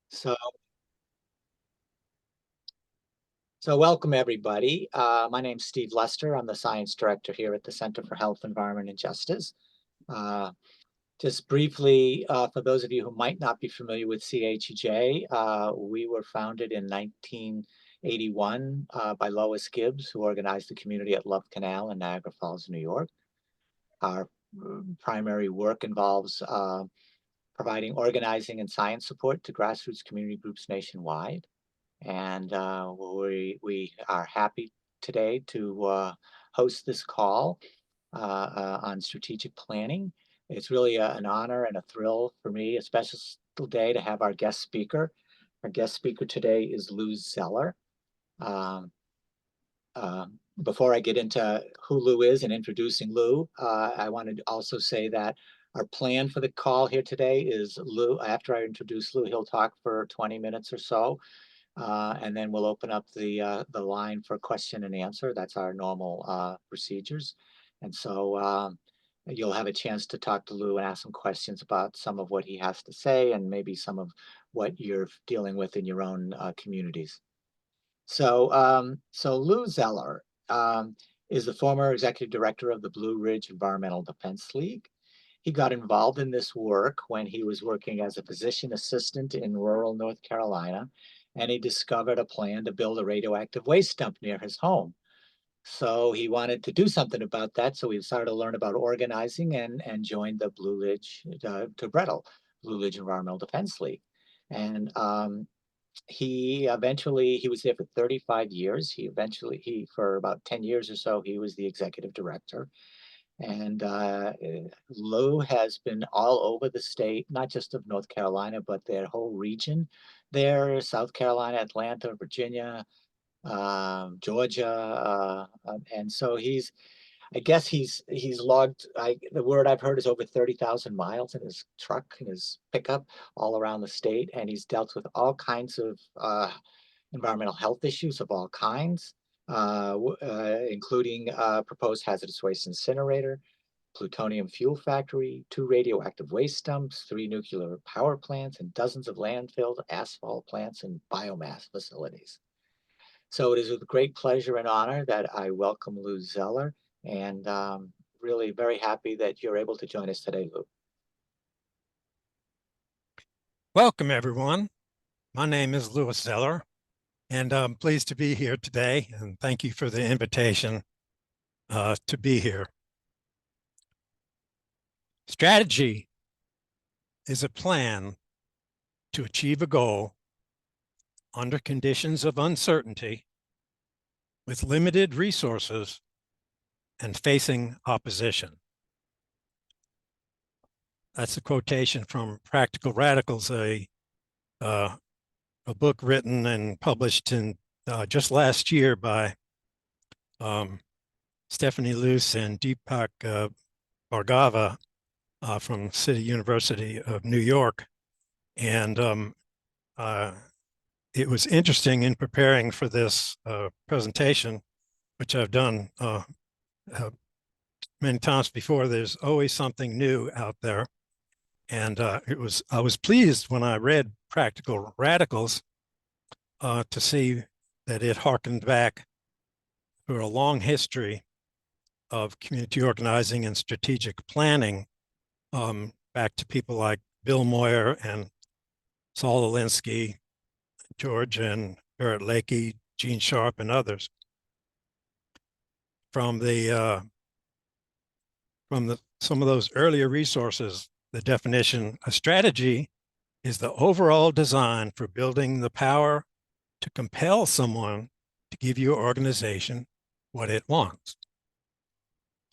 So, so welcome everybody. My name's Steve Lester. I'm the science director here at the Center for Health, Environment, and Justice. Uh, just briefly, for those of you who might not be familiar with CHEJ, we were founded in 1981 by Lois Gibbs, who organized the community at Love Canal in Niagara Falls, New York. Our primary work involves providing organizing and science support to grassroots community groups nationwide. And we are happy today to host this call on strategic planning. It's really an honor and a thrill for me, a special day to have our guest speaker. Our guest speaker today is Lou Zeller. Um, Before I get into who Lou is and introducing Lou, I wanted to also say that our plan for the call here today is Lou, after I introduce Lou, he'll talk for 20 minutes or so. And then we'll open up the line for question and answer. That's our normal procedures. And so you'll have a chance to talk to Lou and ask some questions about some of what he has to say and maybe some of what you're dealing with in your own communities. So Lou Zeller is the former executive director of the Blue Ridge Environmental Defense League. He got involved in this work when he was working as a physician assistant in rural North Carolina, and he discovered a plan to build a radioactive waste dump near his home. So he wanted to do something about that. So he started to learn about organizing and joined the Blue Ridge to Brettle, Blue Ridge Environmental Defense League. And he was there for 35 years. He for about 10 years or so, he was the executive director. And Lou has been all over the state, not just of North Carolina, but their whole region there, South Carolina, Atlanta, Virginia, Georgia. And so I guess he's logged, the word I've heard is over 30,000 miles in his truck, in his pickup, all around the state. And he's dealt with all kinds of environmental health issues of all kinds, including proposed hazardous waste incinerator, plutonium fuel factory, 2 radioactive waste dumps, 3 nuclear power plants, and dozens of landfills, asphalt plants, and biomass facilities. So it is with great pleasure and honor that I welcome Lou Zeller, and really very happy that you're able to join us today, Lou. Welcome, everyone. My name is Louis Zeller, and I'm pleased to be here today, and thank you for the invitation to be here. Strategy is a plan to achieve a goal under conditions of uncertainty with limited resources and facing opposition. That's a quotation from Practical Radicals, a book written and published in just last year by Stephanie Luce and Deepak Bhargava from City University of New York. And it was interesting in preparing for this presentation, which I've done many times before. There's always something new out there. And I was pleased when I read Practical Radicals to see that it harkened back to a long history of community organizing and strategic planning, back to people like Bill Moyer and Saul Alinsky, George and Barrett Lakey, Gene Sharp, and others. From some of those earlier resources, the definition, a strategy is the overall design for building the power to compel someone to give your organization what it wants.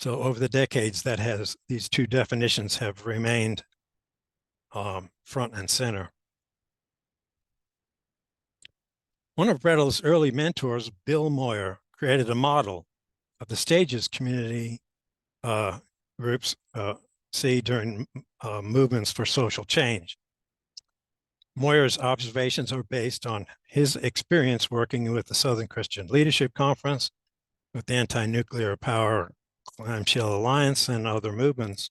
So over the decades, these two definitions have remained front and center. One of Brettle's early mentors, Bill Moyer, created a model of the stages community groups see during movements for social change. Moyer's observations are based on his experience working with the Southern Christian Leadership Conference, with the Anti-Nuclear Power Clamshell Alliance, and other movements.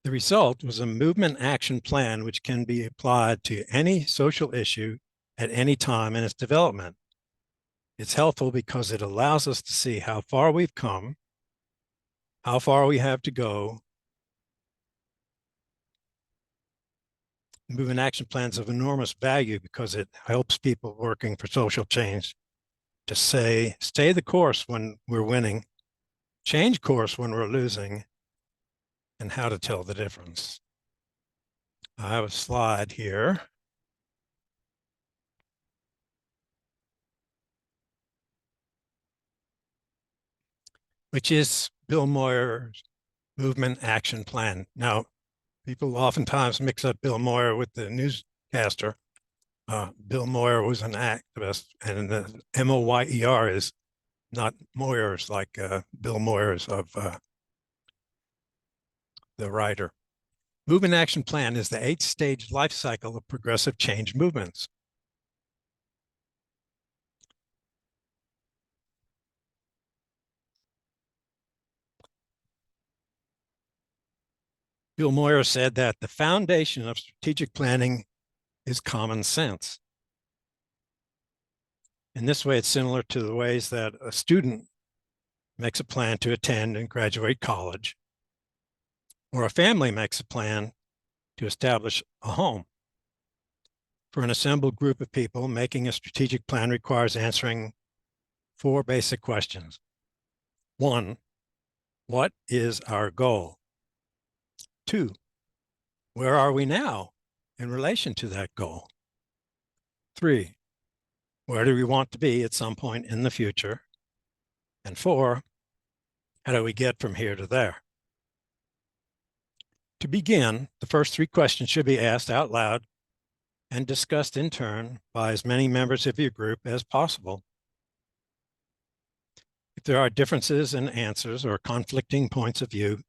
The result was a movement action plan which can be applied to any social issue at any time in its development. It's helpful because it allows us to see how far we've come, how far we have to go. Movement action plans of enormous value because it helps people working for social change to say, stay the course when we're winning, change course when we're losing, and how to tell the difference. I have a slide here. Which is Bill Moyer's movement action plan. Now, people oftentimes mix up Bill Moyer with the newscaster. Bill Moyer was an activist, and the Moyer is not Moyers like Bill Moyers of the writer. Movement action plan is the 8-stage life cycle of progressive change movements. Bill Moyer said that the foundation of strategic planning is common sense. In this way, it's similar to the ways that a student makes a plan to attend and graduate college, or a family makes a plan to establish a home. For an assembled group of people, making a strategic plan requires answering 4 basic questions. 1, what is our goal? 2, where are we now in relation to that goal? 3, where do we want to be at some point in the future? And 4, how do we get from here to there? To begin, the first 3 questions should be asked out loud and discussed in turn by as many members of your group as possible. If there are differences in answers or conflicting points of view,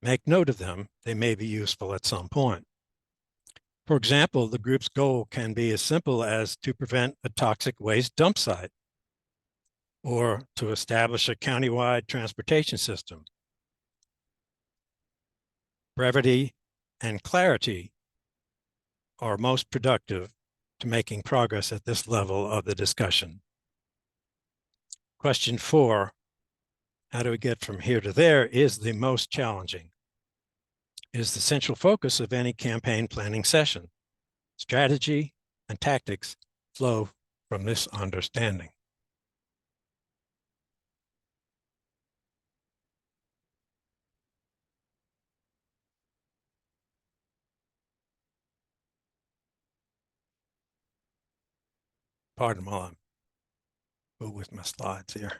make note of them. They may be useful at some point. For example, the group's goal can be as simple as to prevent a toxic waste dump site, or to establish a countywide transportation system. Brevity and clarity are most productive to making progress at this level of the discussion. Question 4, how do we get from here to there, is the most challenging. It is the central focus of any campaign planning session. Strategy and tactics flow from this understanding. Pardon while I'm with my slides here.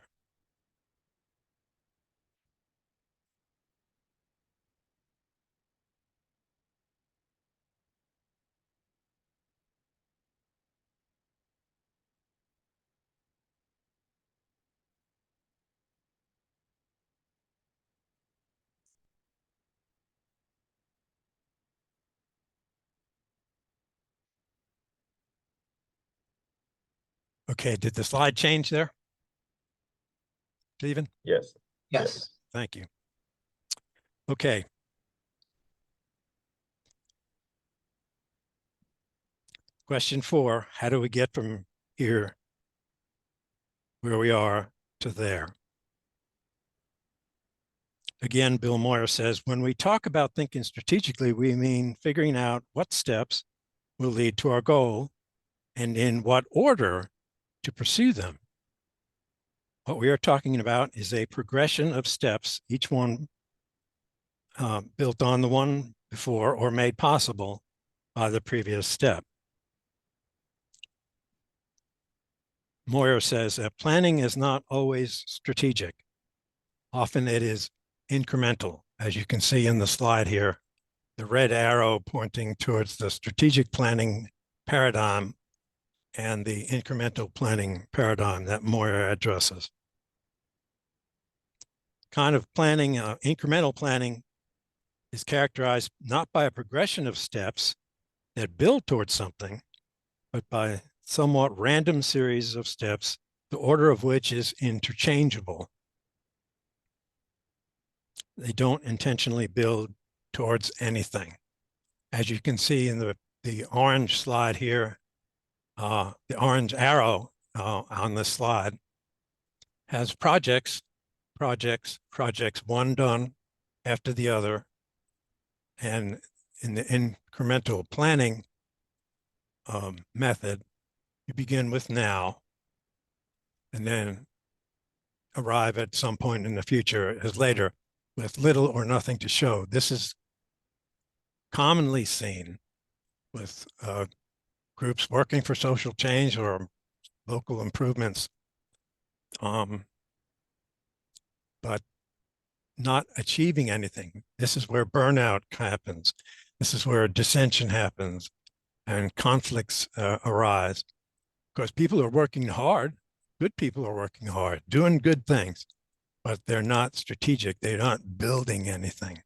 Okay, did the slide change there, Stephen? Yes. Yes. Thank you. Okay. Question 4, how do we get from here, where we are, to there? Again, Bill Moyer says, when we talk about thinking strategically, we mean figuring out what steps will lead to our goal and in what order to pursue them. What we are talking about is a progression of steps, each one built on the one before or made possible by the previous step. Moyer says that planning is not always strategic. Often it is incremental, as you can see in the slide here, the red arrow pointing towards the strategic planning paradigm and the incremental planning paradigm that Moyer addresses. Kind of planning, incremental planning, is characterized not by a progression of steps that build towards something, but by somewhat random series of steps, the order of which is interchangeable. They don't intentionally build towards anything. As you can see in the orange slide here, the orange arrow on this slide has projects, one done after the other. And in the incremental planning method, you begin with now and then arrive at some point in the future as later with little or nothing to show. This is commonly seen with groups working for social change or local improvements, but not achieving anything. This is where burnout happens. This is where dissension happens and conflicts arise, because people are working hard. Good people are working hard, doing good things, but they're not strategic. They're not building anything.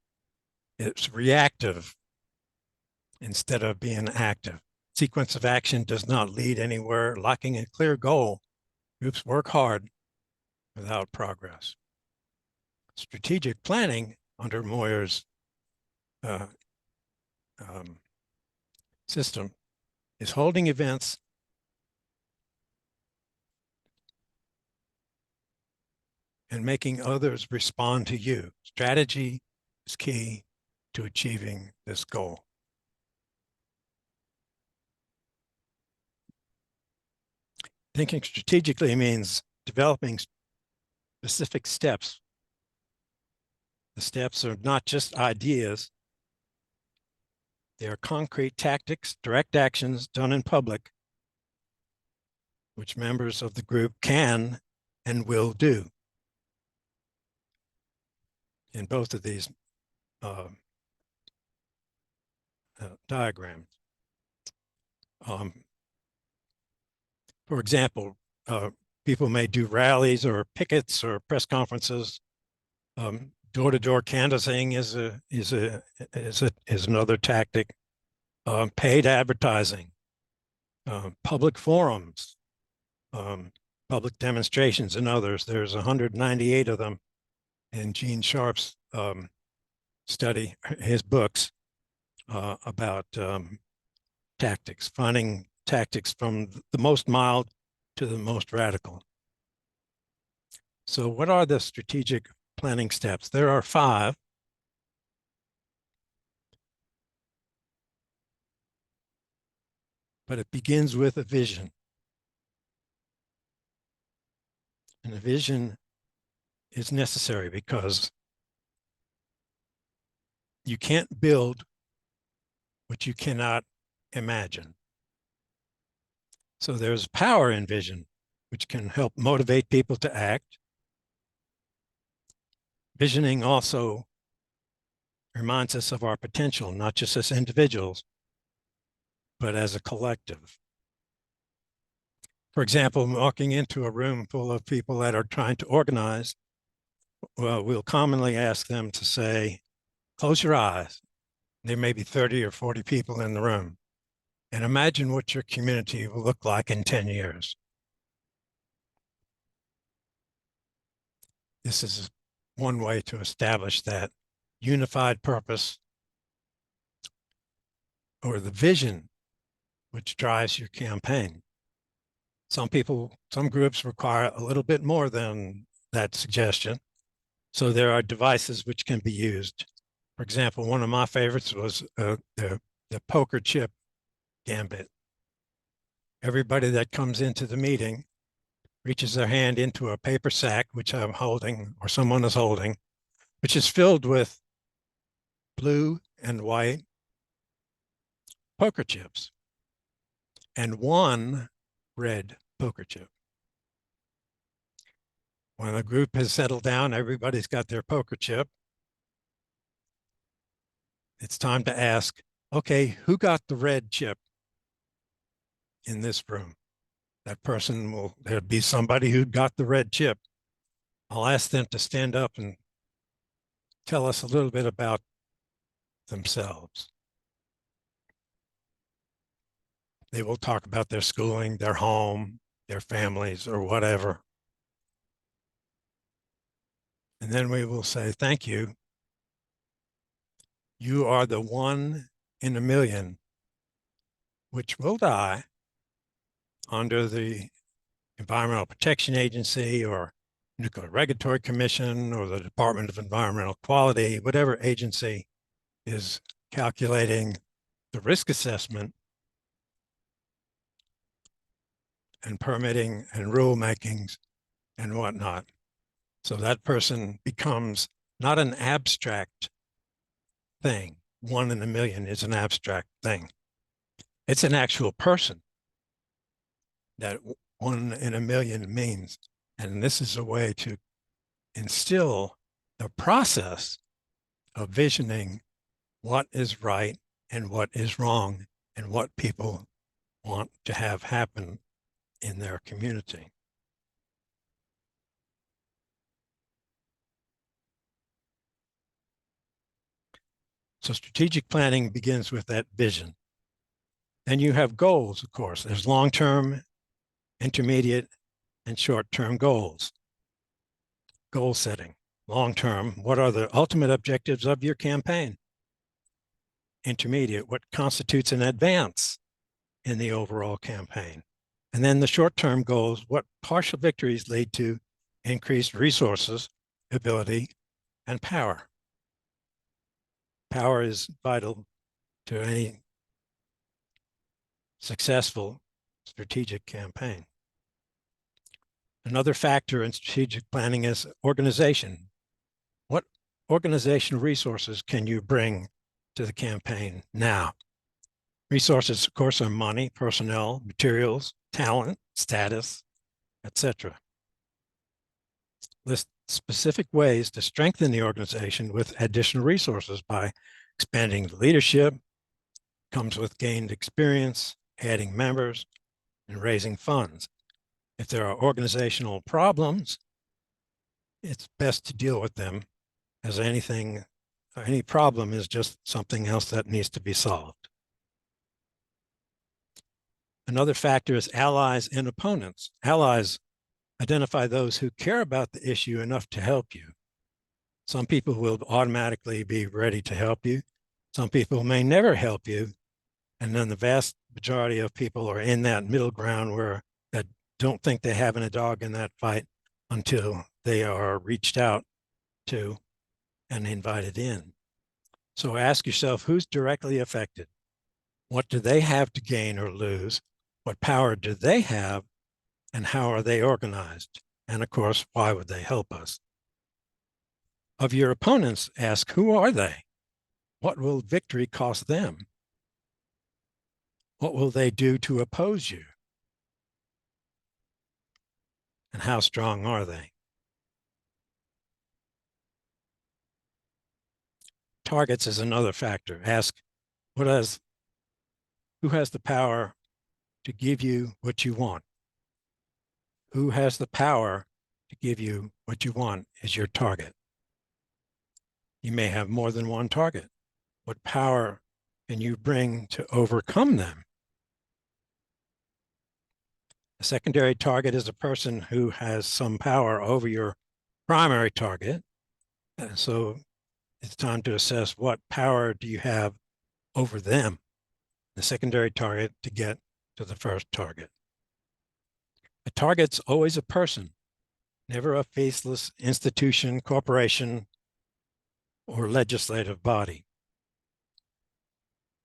It's reactive instead of being active. Sequence of action does not lead anywhere. Lacking a clear goal, groups work hard without progress. Strategic planning under Moyer's system is holding events and making others respond to you. Strategy is key to achieving this goal. Thinking strategically means developing specific steps. The steps are not just ideas. They are concrete tactics, direct actions done in public, which members of the group can and will do. In both of these diagrams. For example, people may do rallies or pickets or press conferences. Door-to-door canvassing is another tactic. Paid advertising, public forums, public demonstrations, and others. There's 198 of them in Gene Sharp's study, his books about tactics, finding tactics from the most mild to the most radical. So what are the strategic planning steps? There are 5. But it begins with a vision. And a vision is necessary because you can't build what you cannot imagine. So there's power in vision, which can help motivate people to act. Visioning also reminds us of our potential, not just as individuals, but as a collective. For example, walking into a room full of people that are trying to organize, well, we'll commonly ask them to say, close your eyes. There may be 30 or 40 people in the room. And imagine what your community will look like in 10 years. This is one way to establish that unified purpose or the vision which drives your campaign. Some groups require a little bit more than that suggestion. So there are devices which can be used. For example, one of my favorites was the poker chip gambit. Everybody that comes into the meeting reaches their hand into a paper sack, which I'm holding or someone is holding, which is filled with blue and white poker chips and one red poker chip. When the group has settled down, everybody's got their poker chip. It's time to ask, okay, who got the red chip in this room? That person there'll be somebody who got the red chip. I'll ask them to stand up and tell us a little bit about themselves. They will talk about their schooling, their home, their families, or whatever. And then we will say, thank you. You are the 1 in a million which will die under the Environmental Protection Agency or Nuclear Regulatory Commission or the Department of Environmental Quality, whatever agency is calculating the risk assessment and permitting and rulemakings and whatnot. So that person becomes not an abstract thing. 1 in a million is an abstract thing. It's an actual person that 1 in a million means. And this is a way to instill the process of visioning what is right and what is wrong and what people want to have happen in their community. So strategic planning begins with that vision. Then you have goals, of course. There's long-term, intermediate, and short-term goals. Goal setting. Long-term, what are the ultimate objectives of your campaign? Intermediate, what constitutes an advance in the overall campaign? And then the short-term goals, what partial victories lead to increased resources, ability, and power. Power is vital to any successful strategic campaign. Another factor in strategic planning is organization. What organizational resources can you bring to the campaign now? Resources, of course, are money, personnel, materials, talent, status, etc. List specific ways to strengthen the organization with additional resources by expanding the leadership, comes with gained experience, adding members, and raising funds. If there are organizational problems, it's best to deal with them as anything, any problem is just something else that needs to be solved. Another factor is allies and opponents. Allies identify those who care about the issue enough to help you. Some people will automatically be ready to help you. Some people may never help you. And then the vast majority of people are in that middle ground where that don't think they have a dog in that fight until they are reached out to and invited in. So ask yourself, who's directly affected? What do they have to gain or lose? What power do they have? And how are they organized? And of course, why would they help us? Of your opponents, ask, who are they? What will victory cost them? What will they do to oppose you? And how strong are they? Targets is another factor. Ask, who has the power to give you what you want? Who has the power to give you what you want is your target. You may have more than one target. What power can you bring to overcome them? A secondary target is a person who has some power over your primary target. So it's time to assess what power do you have over them, the secondary target, to get to the first target. A target's always a person, never a faceless institution, corporation, or legislative body.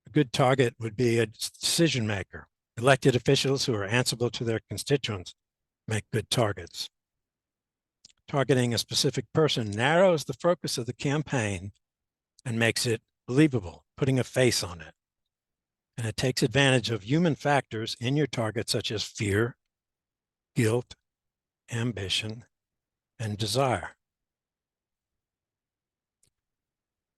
A good target would be a decision maker. Elected officials who are answerable to their constituents make good targets. Targeting a specific person narrows the focus of the campaign and makes it believable, putting a face on it. And it takes advantage of human factors in your target, such as fear, guilt, ambition, and desire.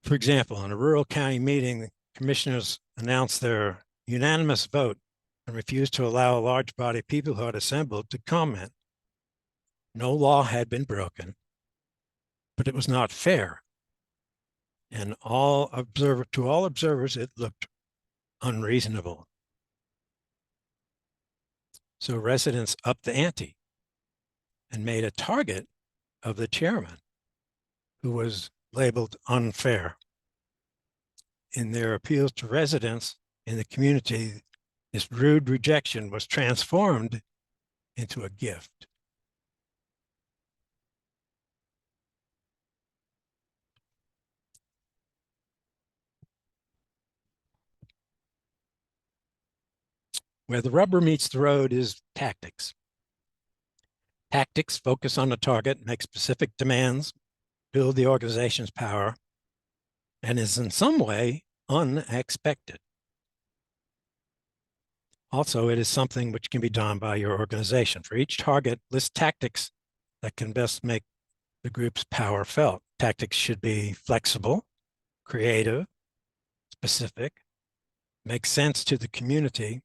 For example, in a rural county meeting, the commissioners announced their unanimous vote and refused to allow a large body of people who had assembled to comment. No law had been broken, but it was not fair. And to all observers, it looked unreasonable. So residents upped the ante and made a target of the chairman, who was labeled unfair. in their appeals to residents in the community, this rude rejection was transformed into a gift. Where the rubber meets the road is tactics. Tactics focus on the target, make specific demands, build the organization's power, and is in some way unexpected. Also, it is something which can be done by your organization. For each target, list tactics that can best make the group's power felt. Tactics should be flexible, creative, specific, make sense to the community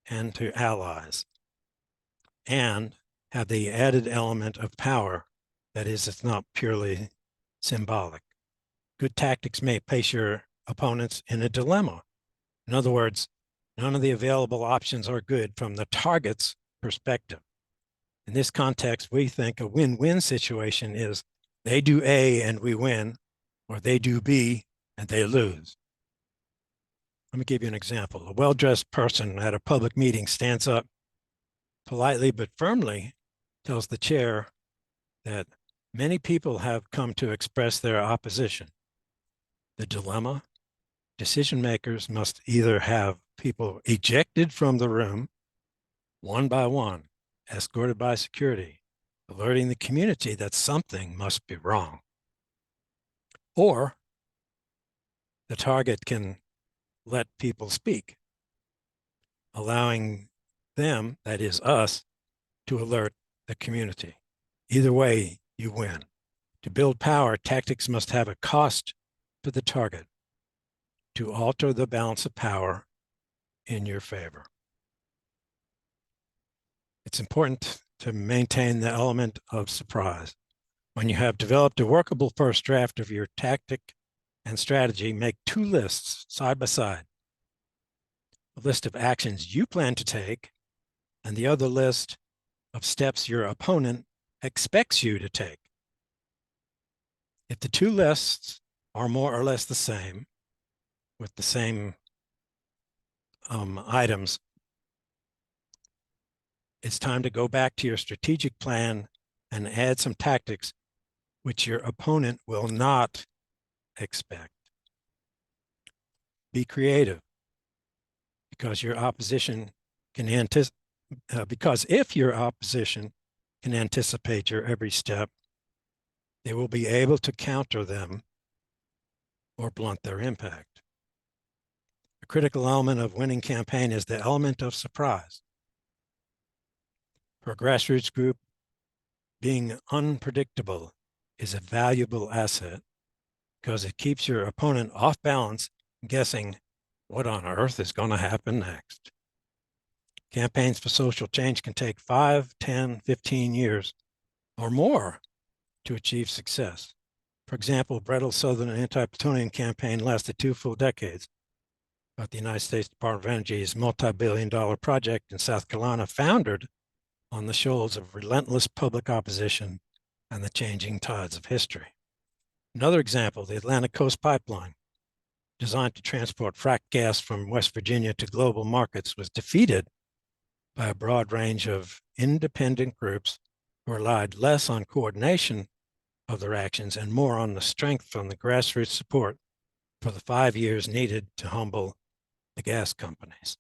and to allies, and have the added element of power. That is, it's not purely symbolic. Good tactics may place your opponents in a dilemma. In other words, none of the available options are good from the target's perspective. In this context, we think a win-win situation is they do A and we win, or they do B and they lose. Let me give you an example. A well-dressed person at a public meeting stands up politely but firmly, tells the chair that many people have come to express their opposition. The dilemma: decision makers must either have people ejected from the room one by one, escorted by security, alerting the community that something must be wrong, or the target can let people speak, allowing them, that is us, to alert the community. Either way, you win. To build power, tactics must have a cost to the target to alter the balance of power in your favor. It's important to maintain the element of surprise. When you have developed a workable first draft of your tactic and strategy, make two lists side by side. A list of actions you plan to take, and the other list of steps your opponent expects you to take. If the two lists are more or less the same, with the same items, it's time to go back to your strategic plan and add some tactics which your opponent will not expect. Be creative, because your opposition can because if your opposition can anticipate your every step, they will be able to counter them or blunt their impact. A critical element of winning campaign is the element of surprise. For a grassroots group, being unpredictable is a valuable asset because it keeps your opponent off balance, guessing what on earth is going to happen next. Campaigns for social change can take 5, 10, 15 years or more to achieve success. For example, Brettel's Southern Anti-Plutonium campaign lasted 2 full decades, but the United States Department of Energy's multi-billion-dollar project in South Carolina foundered on the shoals of relentless public opposition and the changing tides of history. Another example, the Atlantic Coast Pipeline, designed to transport fracked gas from West Virginia to global markets, was defeated by a broad range of independent groups who relied less on coordination of their actions and more on the strength from the grassroots support for the 5 years needed to humble the gas companies.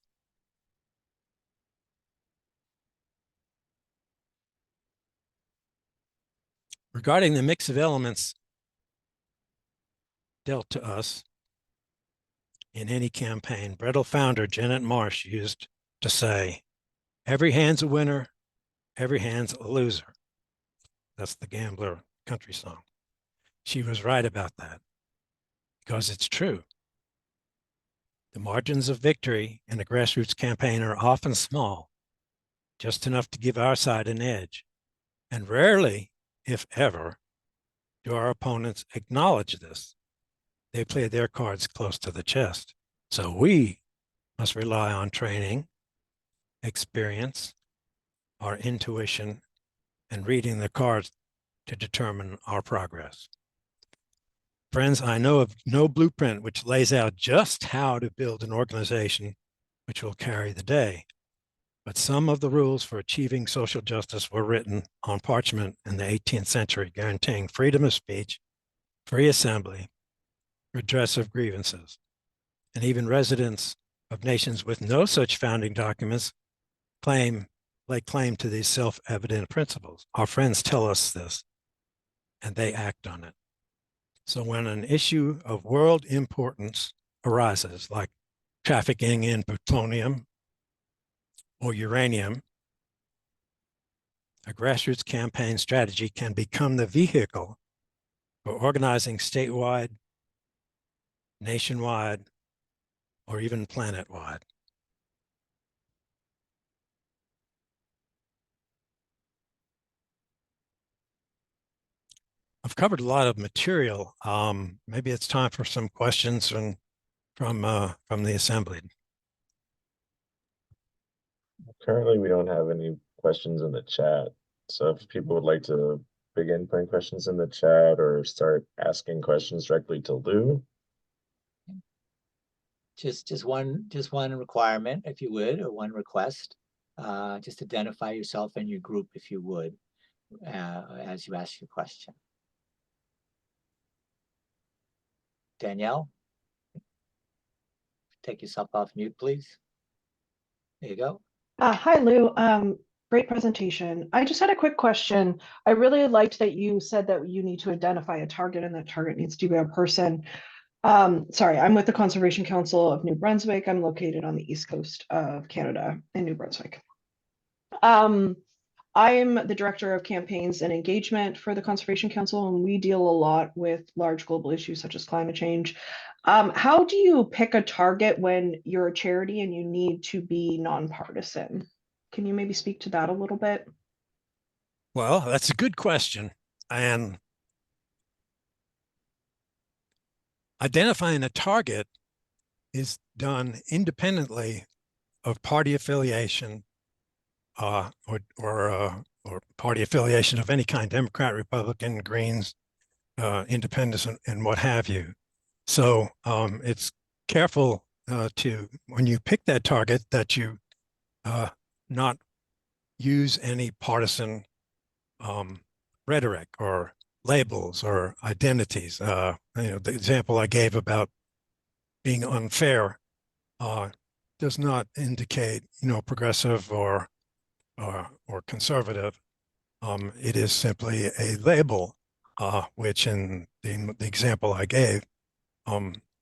Regarding the mix of elements dealt to us in any campaign, Brettel founder Janet Marsh used to say, "Every hand's a winner, every hand's a loser." That's the Gambler country song. She was right about that because it's true. The margins of victory in a grassroots campaign are often small, just enough to give our side an edge. And rarely, if ever, do our opponents acknowledge this. They play their cards close to the chest. So we must rely on training, experience, our intuition, and reading the cards to determine our progress. Friends, I know of no blueprint which lays out just how to build an organization which will carry the day. But some of the rules for achieving social justice were written on parchment in the 18th century, guaranteeing freedom of speech, free assembly, redress of grievances. And even residents of nations with no such founding documents lay claim to these self-evident principles. Our friends tell us this, and they act on it. So when an issue of world importance arises, like trafficking in plutonium or uranium, a grassroots campaign strategy can become the vehicle for organizing statewide, nationwide, or even planet-wide. I've covered a lot of material. Maybe it's time for some questions from the assembly. Currently, we don't have any questions in the chat. So if people would like to begin putting questions in the chat or start asking questions directly to Lou. Just one requirement, if you would, or one request. Just identify yourself and your group, if you would, as you ask your question. Danielle, take yourself off mute, please. There you go. Hi, Lou. Great presentation. I just had a quick question. I really liked that you said that you need to identify a target and that target needs to be a person. Sorry, I'm with the Conservation Council of New Brunswick. I'm located on the east coast of Canada in New Brunswick. I am the director of campaigns and engagement for the Conservation Council, and we deal a lot with large global issues such as climate change. How do you pick a target when you're a charity and you need to be nonpartisan? Can you maybe speak to that a little bit? Well, that's a good question. And identifying a target is done independently of party affiliation or party affiliation of any kind, Democrat, Republican, Greens, Independents, and what have you. So it's careful to, when you pick that target, that you not use any partisan rhetoric or labels or identities. The example I gave about being unfair does not indicate, progressive or conservative. It is simply a label, which in the example I gave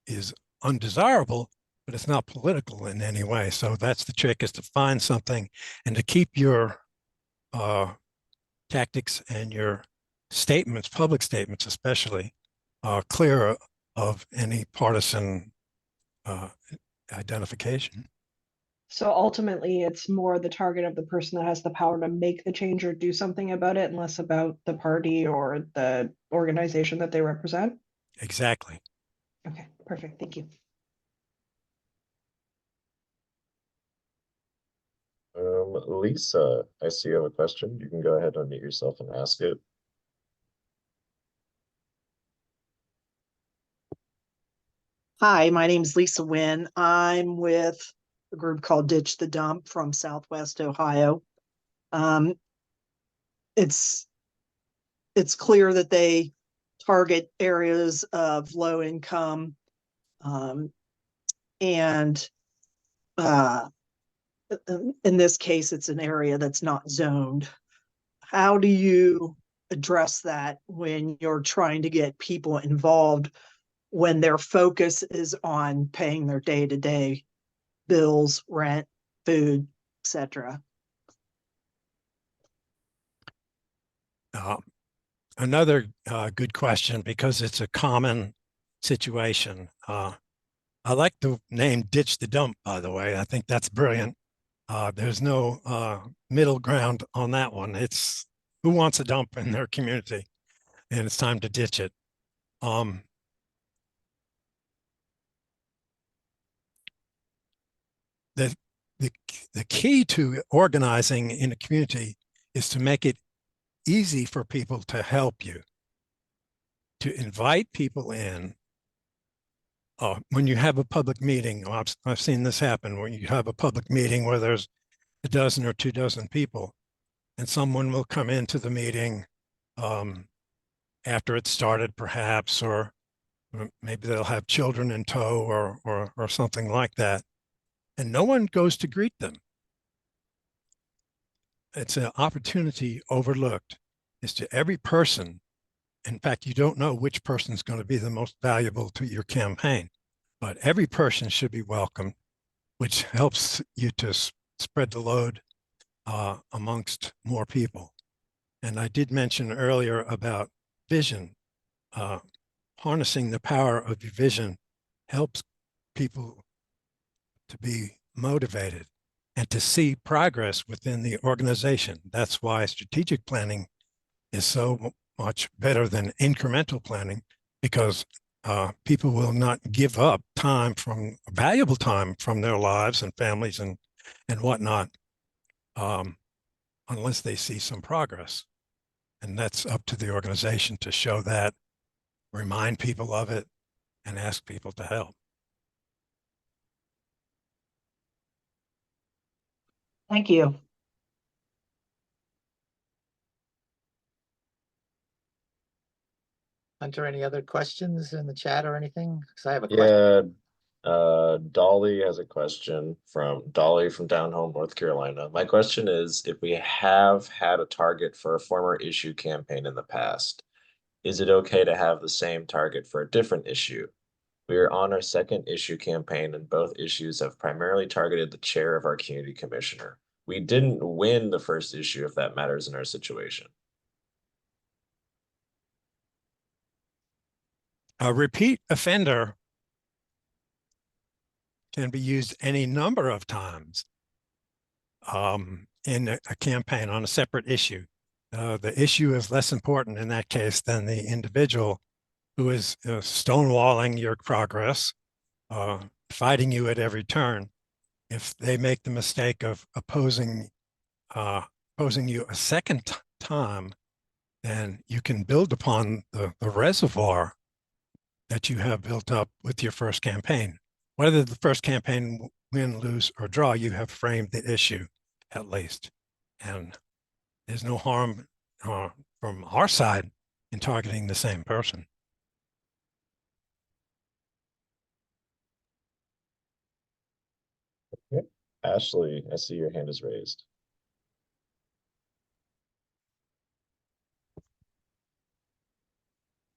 is undesirable, but it's not political in any way. So that's the trick, is to find something and to keep your tactics and your statements, public statements especially, clear of any partisan identification. So ultimately, it's more the target of the person that has the power to make the change or do something about it, and less about the party or the organization that they represent? Exactly. Okay, perfect. Thank you. Lisa, I see you have a question. You can go ahead and unmute yourself and ask it. Hi, my name is Lisa Wynn. I'm with a group called Ditch the Dump from Southwest Ohio. It's clear that they target areas of low income, and in this case, it's an area that's not zoned. How do you address that when you're trying to get people involved when their focus is on paying their day-to-day bills, rent, food, etc.? Another good question, because it's a common situation. I like the name Ditch the Dump, by the way. I think that's brilliant. There's no middle ground on that one. It's who wants a dump in their community, and it's time to ditch it. The key to organizing in a community is to make it easy for people to help you, to invite people in. When you have a public meeting, I've seen this happen, when you have a public meeting where there's a dozen or 2 dozen people, and someone will come into the meeting after it started, perhaps, or maybe they'll have children in tow or something like that, and no one goes to greet them. It's an opportunity overlooked. It's to every person. In fact, you don't know which person is going to be the most valuable to your campaign, but every person should be welcomed, which helps you to spread the load amongst more people. And I did mention earlier about vision. Harnessing the power of your vision helps people to be motivated and to see progress within the organization. That's why strategic planning is so much better than incremental planning, because people will not give up valuable time from their lives and families and whatnot unless they see some progress. And that's up to the organization to show that, remind people of it, and ask people to help. Thank you. Hunter, any other questions in the chat or anything? Because I have a question. Yeah, Dolly has a question from Dolly from down home, North Carolina. My question is, if we have had a target for a former issue campaign in the past, is it okay to have the same target for a different issue? We are on our second issue campaign, and both issues have primarily targeted the chair of our community commissioner. We didn't win the first issue, if that matters in our situation. A repeat offender can be used any number of times in a campaign on a separate issue. The issue is less important in that case than the individual who is stonewalling your progress, fighting you at every turn. If they make the mistake of opposing you a second time, then you can build upon the reservoir that you have built up with your first campaign. Whether the first campaign win, lose, or draw, you have framed the issue at least. And there's no harm from our side in targeting the same person. Okay. Ashley, I see your hand is raised.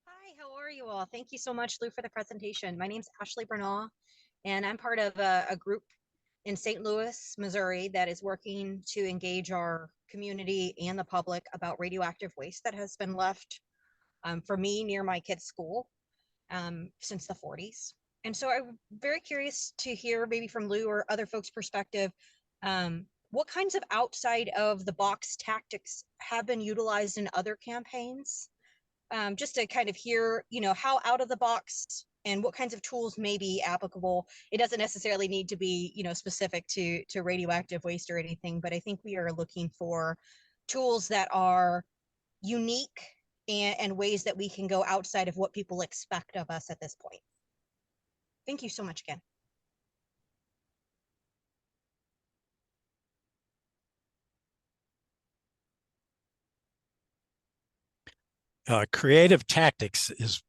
Hi, how are you all? Thank you so much, Lou, for the presentation. My name's Ashley Bernal, and I'm part of a group in St. Louis, Missouri, that is working to engage our community and the public about radioactive waste that has been left for me near my kids' school since the 40s. And so I'm very curious to hear maybe from Lou or other folks' perspective, what kinds of outside of the box tactics have been utilized in other campaigns? Just to kind of hear, how out of the box and what kinds of tools may be applicable. It doesn't necessarily need to be, specific to radioactive waste or anything, but I think we are looking for tools that are unique and ways that we can go outside of what people expect of us at this point. Thank you so much again. Creative tactics is,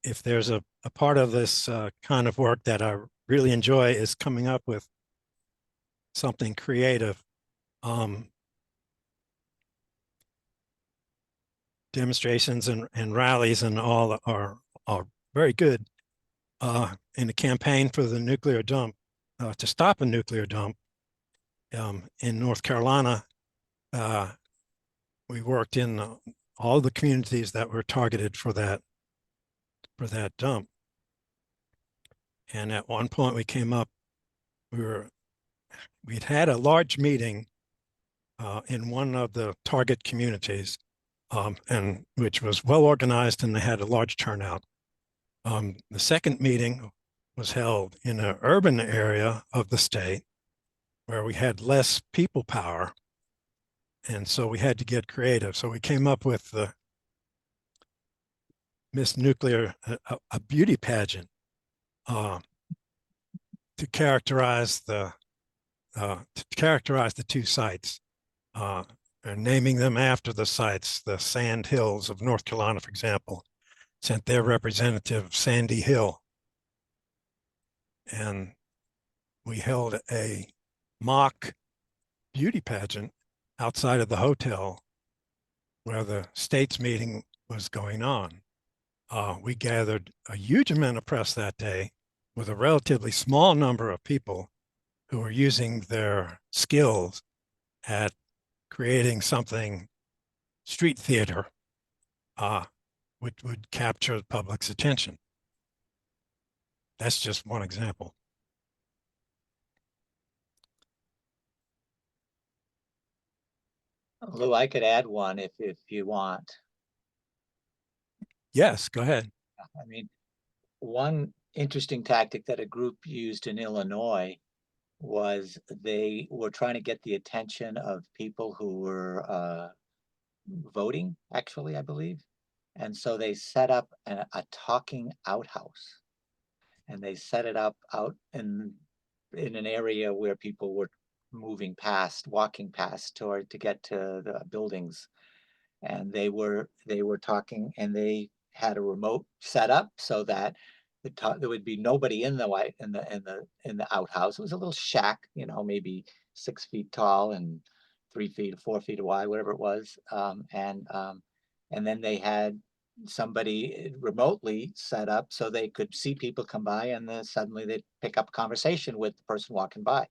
if there's a part of this kind of work that I really enjoy, is coming up with something creative. Demonstrations and rallies and all are very good. In a campaign for the nuclear dump, to stop a nuclear dump in North Carolina, we worked in all the communities that were targeted for that dump. And at one point we came up, we'd had a large meeting in one of the target communities, and which was well organized, and they had a large turnout. The second meeting was held in an urban area of the state where we had less people power. And so we had to get creative. So we came up with Miss Nuclear, a beauty pageant to characterize the two sites, and naming them after the sites. The Sand Hills of North Carolina, for example, sent their representative Sandy Hill, and we held a mock beauty pageant outside of the hotel where the state's meeting was going on. We gathered a huge amount of press that day with a relatively small number of people who were using their skills at creating something street theater, which would capture the public's attention. That's just one example. Lou, I could add one if you want. Yes, go ahead. I mean, one interesting tactic that a group used in Illinois was they were trying to get the attention of people who were voting, actually, I believe. And so they set up a talking outhouse, and they set it up out in an area where people were walking past to get to the buildings. And they were talking, and they had a remote set up so that there would be nobody in the outhouse. It was a little shack, maybe 6 feet tall and 3 feet, 4 feet wide, whatever it was. And then they had somebody remotely set up so they could see people come by, and then suddenly they'd pick up a conversation with the person walking by.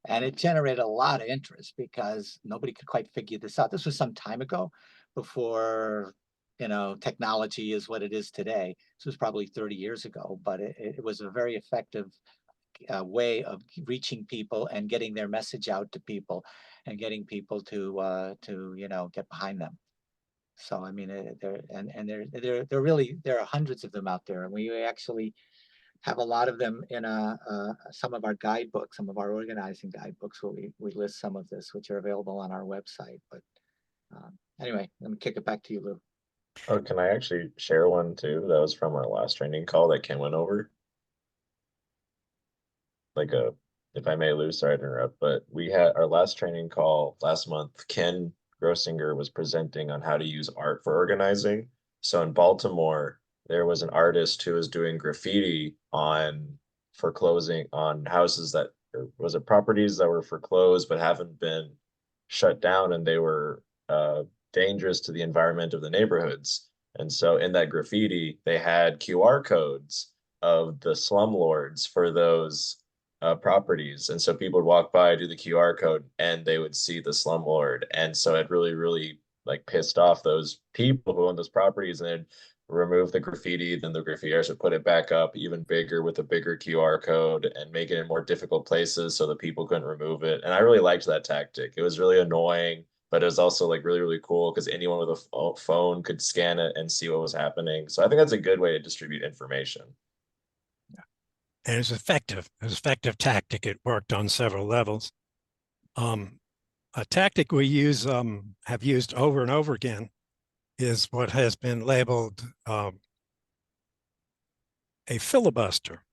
And it generated a lot of interest because nobody could quite figure this out. This was some time ago, before technology is what it is today. This was probably 30 years ago, but it was a very effective way of reaching people and getting their message out to people, and getting people to get behind them. So I mean, there are hundreds of them out there, and we actually have a lot of them in some of our guidebooks, some of our organizing guidebooks, where we list some of this, which are available on our website. But anyway, let me kick it back to you, Lou. Oh, can I actually share one too? That was from our last training call that Ken went over. If I may, Lou, sorry to interrupt, but we had our last training call last month. Ken Grossinger was presenting on how to use art for organizing. So in Baltimore, there was an artist who was doing graffiti on foreclosing on houses that, or was it properties that were foreclosed but haven't been shut down, and they were dangerous to the environment of the neighborhoods. And so in that graffiti, they had QR codes of the slumlords for those properties. And so people would walk by, do the QR code, and they would see the slumlord. And so it really, really like pissed off those people who own those properties, and they'd remove the graffiti. Then the graffitiers would put it back up even bigger with a bigger QR code and make it in more difficult places so that people couldn't remove it. And I really liked that tactic. It was really annoying, but it was also like really, really cool because anyone with a phone could scan it and see what was happening. So I think that's a good way to distribute information. And it's effective. It was an effective tactic. It worked on several levels. A tactic we have used over and over again is what has been labeled a filibuster.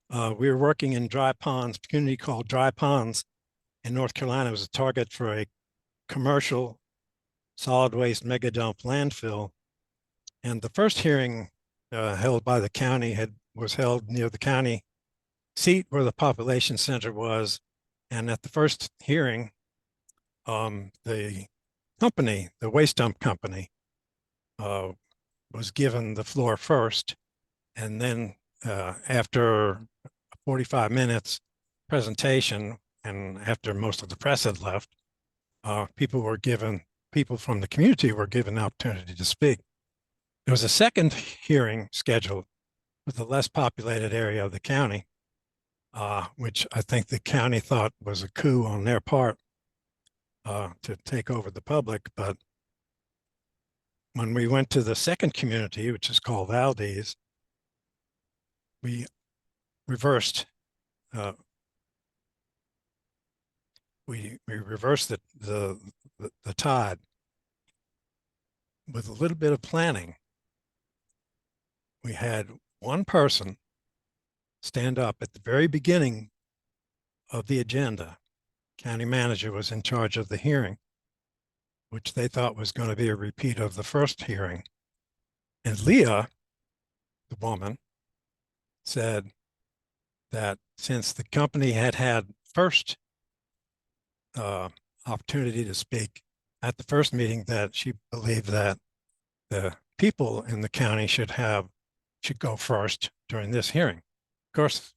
We were working in Dry Ponds, a community called Dry Ponds in North Carolina. It was a target for a commercial solid waste mega dump landfill. And the first hearing held by the county was held near the county seat where the population center was. And at the first hearing, the waste dump company, was given the floor first. And then after 45 minutes presentation, and after most of the press had left, people from the community were given the opportunity to speak. There was a second hearing scheduled with a less populated area of the county, which I think the county thought was a coup on their part to take over the public. But when we went to the second community, which is called Valdez, we reversed we reversed the tide with a little bit of planning. we had one person stand up at the very beginning of the agenda. County manager was in charge of the hearing, which they thought was going to be a repeat of the first hearing. And Leah, the woman, said that since the company had had first opportunity to speak at the first meeting, that she believed that the people in the county should go first during this hearing. Of course,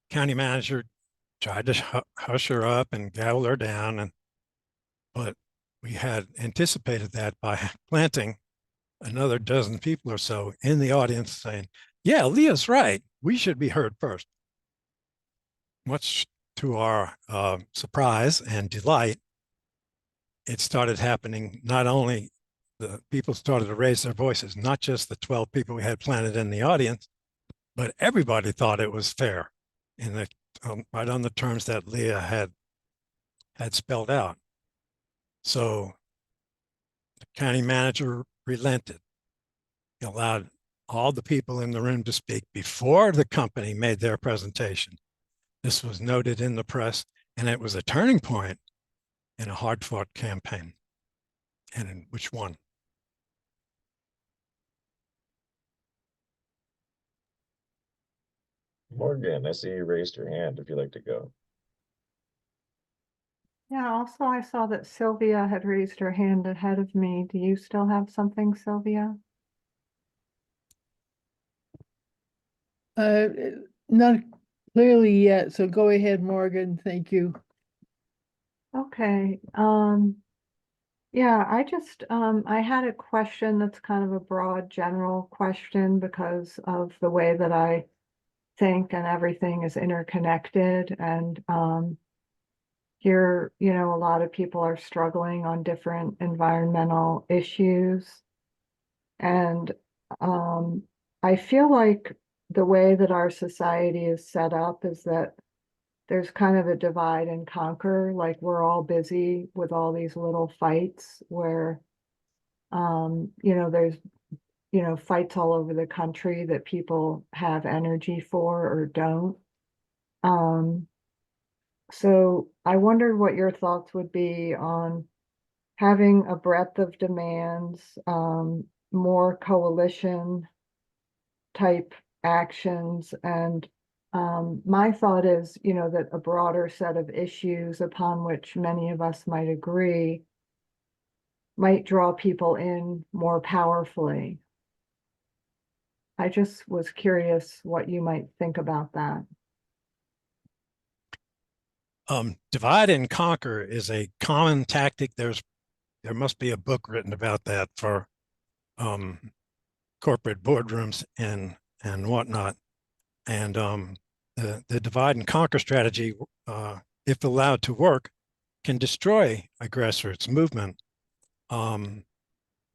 county manager tried to hush her up and gavel her down, but we had anticipated that by planting another dozen people or so in the audience saying, yeah, Leah's right, we should be heard first. Much to our surprise and delight, it started happening. Not only the people started to raise their voices, not just the 12 people we had planted in the audience, but everybody thought it was fair, and right on the terms that Leah had spelled out. So the county manager relented. He allowed all the people in the room to speak before the company made their presentation. This was noted in the press, and it was a turning point in a hard-fought campaign, and in which won. Morgan, I see you raised your hand if you'd like to go. Yeah, also I saw that Sylvia had raised her hand ahead of me. Do you still have something, Sylvia? Not clearly yet, so go ahead, Morgan. Thank you. Okay, yeah, I had a question that's kind of a broad general question because of the way that I think and everything is interconnected, and here, a lot of people are struggling on different environmental issues. And I feel like the way that our society is set up is that there's kind of a divide and conquer, like we're all busy with all these little fights where, there's, fights all over the country that people have energy for or don't. So I wondered what your thoughts would be on having a breadth of demands, more coalition type actions. And my thought is, that a broader set of issues upon which many of us might agree might draw people in more powerfully. I just was curious what you might think about that. Divide and conquer is a common tactic. There must be a book written about that for corporate boardrooms and whatnot. And the divide and conquer strategy, if allowed to work, can destroy a grassroots movement. One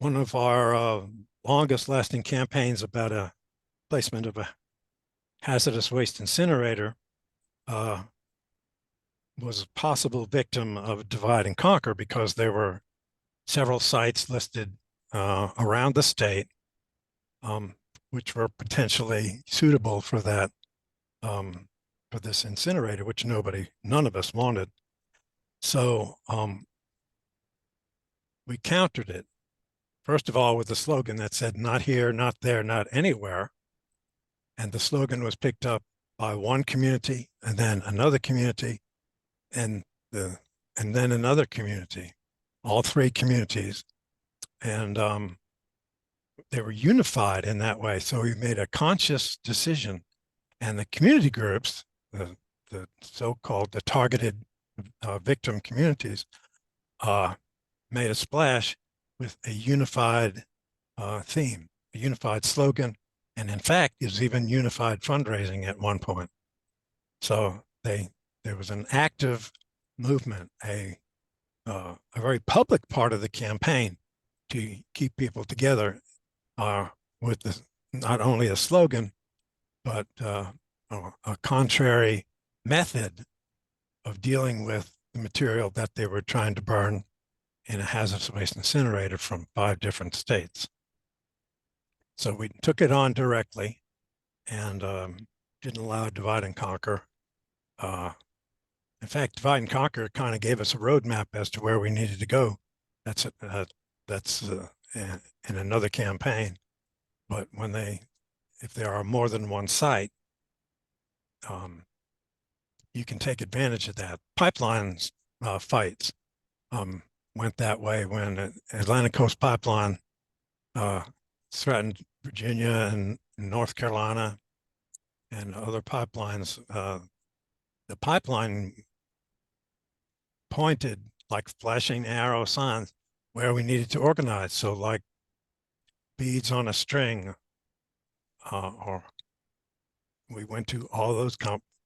of our longest lasting campaigns about a placement of a hazardous waste incinerator was a possible victim of divide and conquer because there were several sites listed around the state which were potentially suitable for that, for this incinerator, which none of us wanted. So we countered it, first of all, with a slogan that said, not here, not there, not anywhere. And the slogan was picked up by one community and then another community and then another community, all three communities. And they were unified in that way. So we made a conscious decision, and the community groups, the so-called the targeted victim communities, made a splash with a unified theme, a unified slogan, and in fact, it was even unified fundraising at one point. So there was an active movement, a very public part of the campaign to keep people together with not only a slogan, but a contrary method of dealing with the material that they were trying to burn in a hazardous waste incinerator from 5 different states. So we took it on directly and didn't allow divide and conquer. In fact, divide and conquer kind of gave us a roadmap as to where we needed to go. That's in another campaign. But if there are more than one site, you can take advantage of that. Pipelines fights went that way when Atlantic Coast Pipeline threatened Virginia and North Carolina and other pipelines. The pipeline pointed like flashing arrow signs where we needed to organize. So like beads on a string, or we went to all those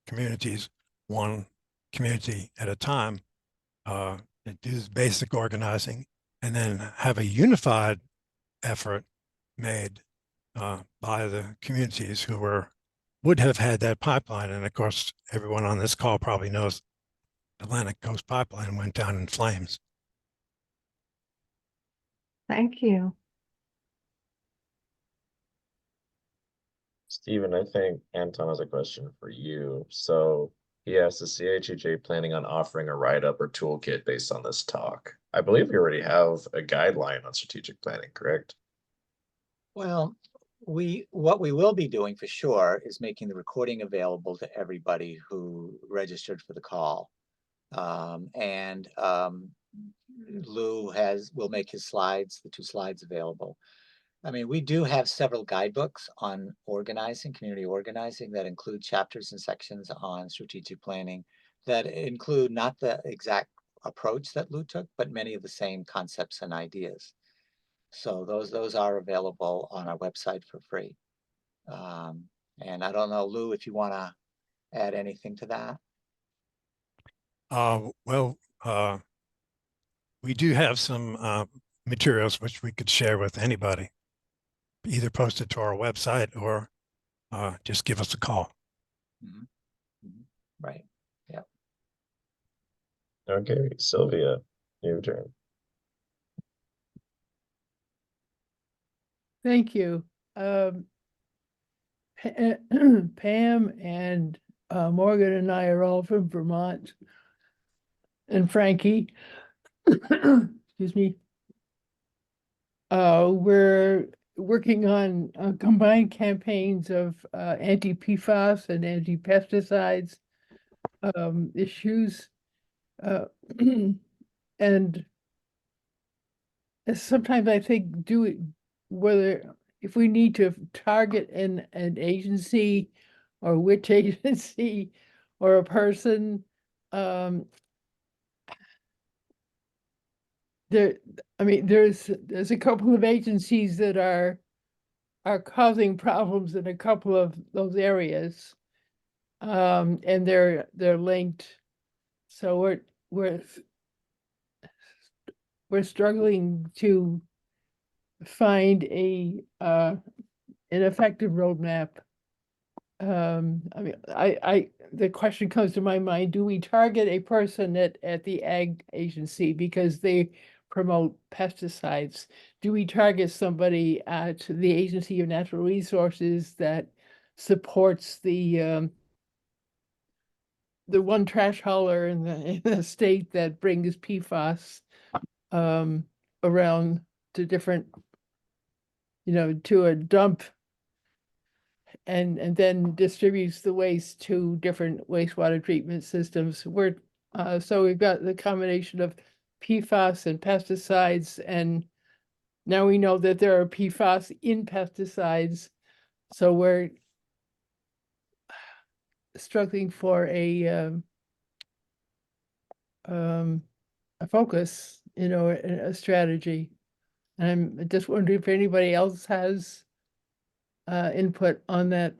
communities, one community at a time, and do this basic organizing, and then have a unified effort made by the communities who would have had that pipeline. And of course, everyone on this call probably knows Atlantic Coast Pipeline went down in flames. Thank you. Stephen, I think Anton has a question for you. So he asked, is CHEJ planning on offering a write-up or toolkit based on this talk? I believe we already have a guideline on strategic planning, correct? Well, what we will be doing for sure is making the recording available to everybody who registered for the call. Lou will make his slides, the 2 slides available. I mean, we do have several guidebooks on organizing, community organizing, that include chapters and sections on strategic planning that include not the exact approach that Lou took, but many of the same concepts and ideas. So those are available on our website for free. And I don't know, Lou, if you want to add anything to that. We do have some materials which we could share with anybody, either post it to our website or just give us a call. Mm-hmm. Mm-hmm. Right. Yeah. Okay, Sylvia, your turn. Thank you. Pam and Morgan and I are all from Vermont. And Frankie, excuse me, we're working on combined campaigns of anti-PFAS and anti-pesticides issues. And sometimes I think whether if we need to target an agency or which agency or a person, there's a couple of agencies that are causing problems in a couple of those areas, and they're linked. So we're struggling to find an effective roadmap. The question comes to my mind: do we target a person at the ag agency because they promote pesticides? Do we target somebody at the Agency of Natural Resources that supports the one trash hauler in the state that brings PFAS around to different, to a dump and then distributes the waste to different wastewater treatment systems? So we've got the combination of PFAS and pesticides, and now we know that there are PFAS in pesticides. So we're struggling for a focus, a strategy. And I'm just wondering if anybody else has input on that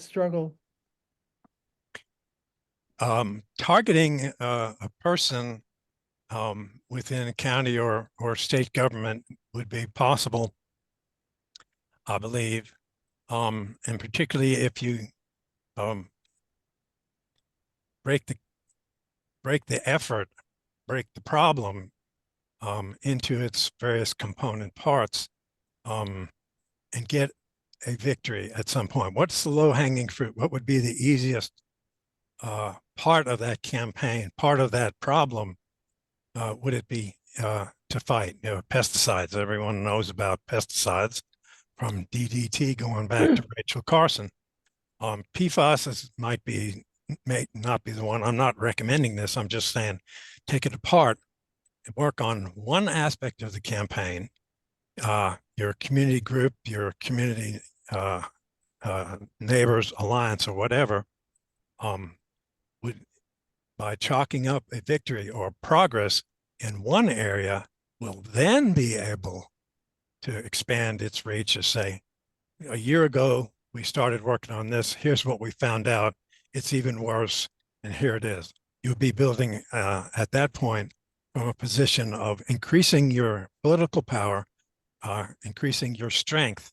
struggle. Targeting a person within a county or state government would be possible, I believe, and particularly if you break the problem into its various component parts. and get a victory at some point? What's the low-hanging fruit? What would be the easiest part of that campaign, part of that problem? Would it be to fight? Pesticides. Everyone knows about pesticides, from DDT going back to Rachel Carson. PFAS may not be the one. I'm not recommending this. I'm just saying take it apart and work on one aspect of the campaign. Your community group, your community neighbors alliance or whatever, would, by chalking up a victory or progress in one area, will then be able to expand its reach to say, a year ago, we started working on this. Here's what we found out. It's even worse, and here it is. You'll be building at that point from a position of increasing your political power, increasing your strength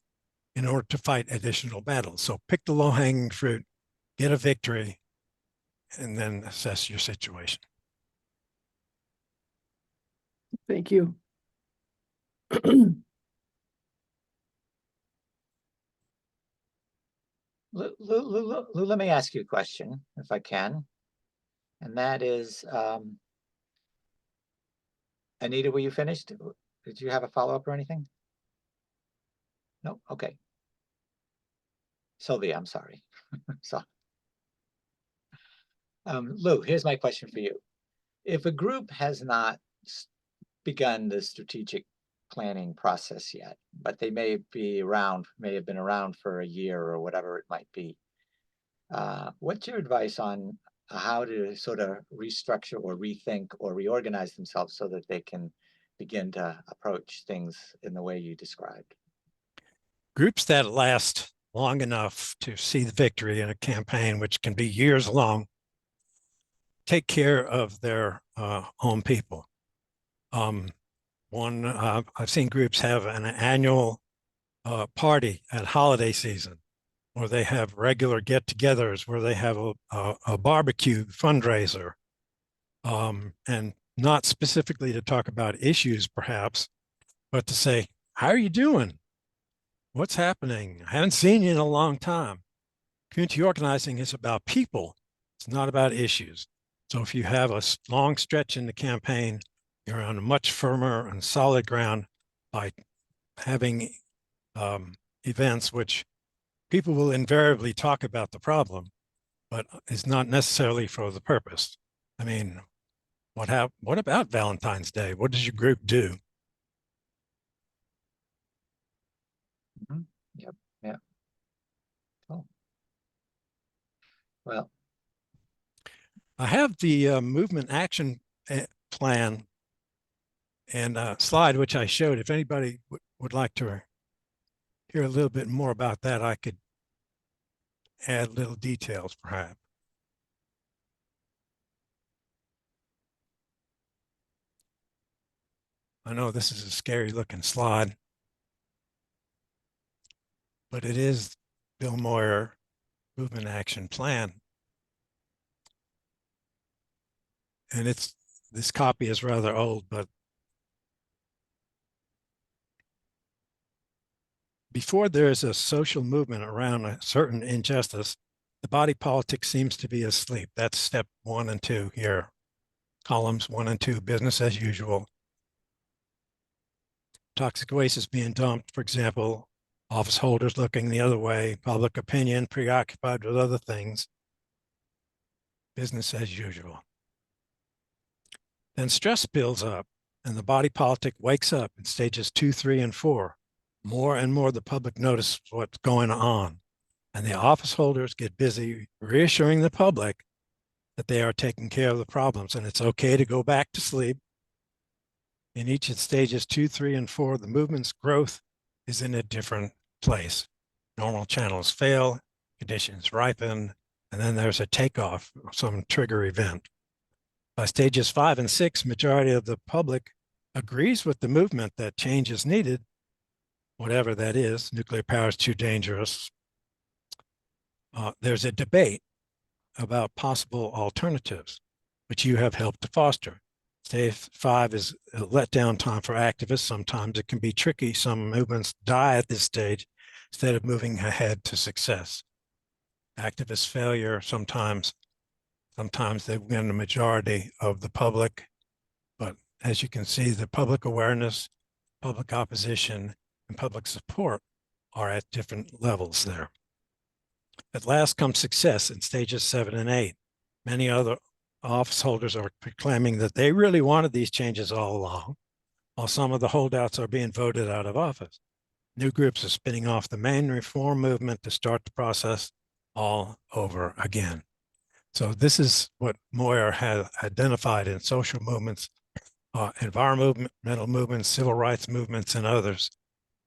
in order to fight additional battles. So pick the low-hanging fruit, get a victory, and then assess your situation. Thank you. Lou, let me ask you a question, if I can. And that is, Anita, were you finished? Did you have a follow-up or anything? No? Okay. Sylvia, I'm sorry. So, Lou, here's my question for you. If a group has not begun the strategic planning process yet, but they may have been around for a year or whatever it might be, what's your advice on how to sort of restructure or rethink or reorganize themselves so that they can begin to approach things in the way you described? Groups that last long enough to see the victory in a campaign, which can be years long, take care of their own people. I've seen groups have an annual party at holiday season, or they have regular get-togethers where they have a barbecue fundraiser, and not specifically to talk about issues perhaps, but to say, how are you doing? What's happening? I haven't seen you in a long time. Community organizing is about people. It's not about issues. So if you have a long stretch in the campaign, you're on a much firmer and solid ground by having events which people will invariably talk about the problem, but it's not necessarily for the purpose. I mean, what about Valentine's Day? What does your group do? Mm-hmm. Yep. Yeah. Oh. Well, I have the movement action plan and slide, which I showed. If anybody would like to hear a little bit more about that, I could add little details perhaps. I know this is a scary looking slide, but it is Bill Moyer movement action plan. And this copy is rather old, but before there is a social movement around a certain injustice, the body politic seems to be asleep. That's step 1 and 2 here. Columns 1 and 2, business as usual. Toxic waste is being dumped, for example, office holders looking the other way, public opinion preoccupied with other things. Business as usual. Then stress builds up and the body politic wakes up in stages 2, 3, and 4. More and more the public notices what's going on. And the office holders get busy reassuring the public that they are taking care of the problems and it's okay to go back to sleep. In each of stages 2, 3, and 4, the movement's growth is in a different place. Normal channels fail, conditions ripen, and then there's a takeoff, some trigger event. By stages 5 and 6, majority of the public agrees with the movement that change is needed, whatever that is. Nuclear power is too dangerous. There's a debate about possible alternatives, which you have helped to foster. Stage 5 is a letdown time for activists. Sometimes it can be tricky. Some movements die at this stage instead of moving ahead to success. Activist failure, sometimes they win the majority of the public, but as you can see, the public awareness, public opposition, and public support are at different levels there. At last comes success in stages 7 and 8. Many other office holders are proclaiming that they really wanted these changes all along, while some of the holdouts are being voted out of office. New groups are spinning off the main reform movement to start the process all over again. So this is what Moyer has identified in social movements, environmental movements, civil rights movements, and others,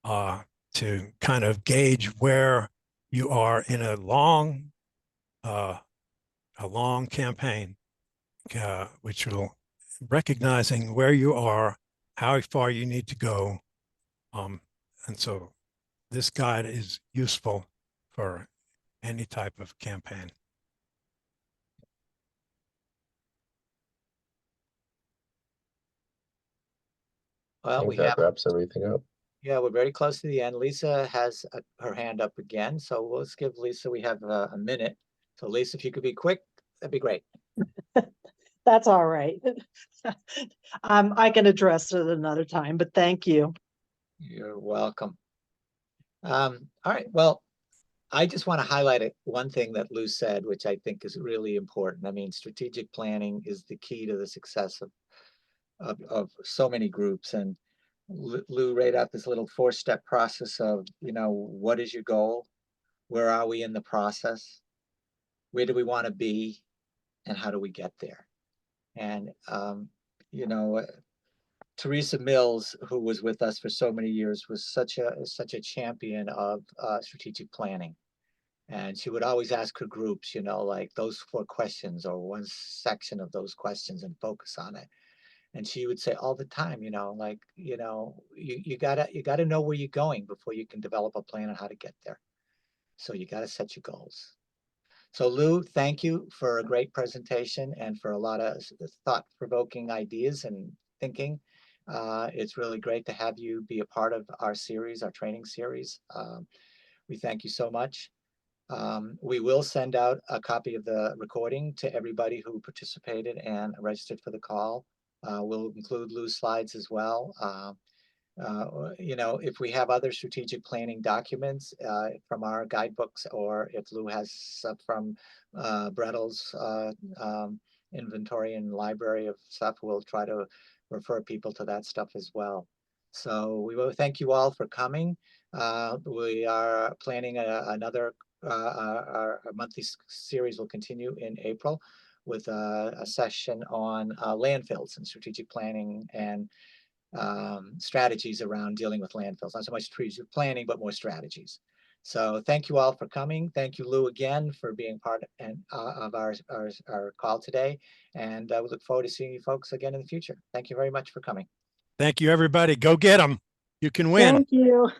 to kind of gauge where you are in a long campaign, which will recognizing where you are, how far you need to go. And so this guide is useful for any type of campaign. I Well, think we that have, wraps everything up. yeah, we're very close to the end. Lisa has her hand up again, so let's give Lisa, we have a minute. So Lisa, if you could be quick, that'd be great. That's all right. I can address it another time, but thank you. You're welcome. All right, well, I just want to highlight one thing that Lou said, which I think is really important. I mean, strategic planning is the key to the success of so many groups. And Lou laid out this little 4-step process of, you know, what is your goal? Where are we in the process? Where do we want to be? And how do we get there? And, you know, Teresa Mills, who was with us for so many years, was such a champion of strategic planning. And she would always ask her groups, you know, like those 4 questions or one section of those questions and focus on it. And she would say all the time, you know, like, you know, you gotta know where you're going before you can develop a plan on how to get there. So you gotta set your goals. So Lou, thank you for a great presentation and for a lot of thought-provoking ideas and thinking. It's really great to have you be a part of our series, our training series. We thank you so much. We will send out a copy of the recording to everybody who participated and registered for the call. We'll include Lou's slides as well. You know, if we have other strategic planning documents from our guidebooks, or if Lou has stuff from Brettel's inventory and library of stuff, we'll try to refer people to that stuff as well. So we will thank you all for coming. We are planning another, our monthly series will continue in April with a session on landfills and strategic planning and strategies around dealing with landfills. Not so much strategic planning, but more strategies. So thank you all for coming. Thank you, Lou, again for being part of our call today. And we look forward to seeing you folks again in the future. Thank you very much for coming. Thank you, everybody. Go get them. You can win. Thank you.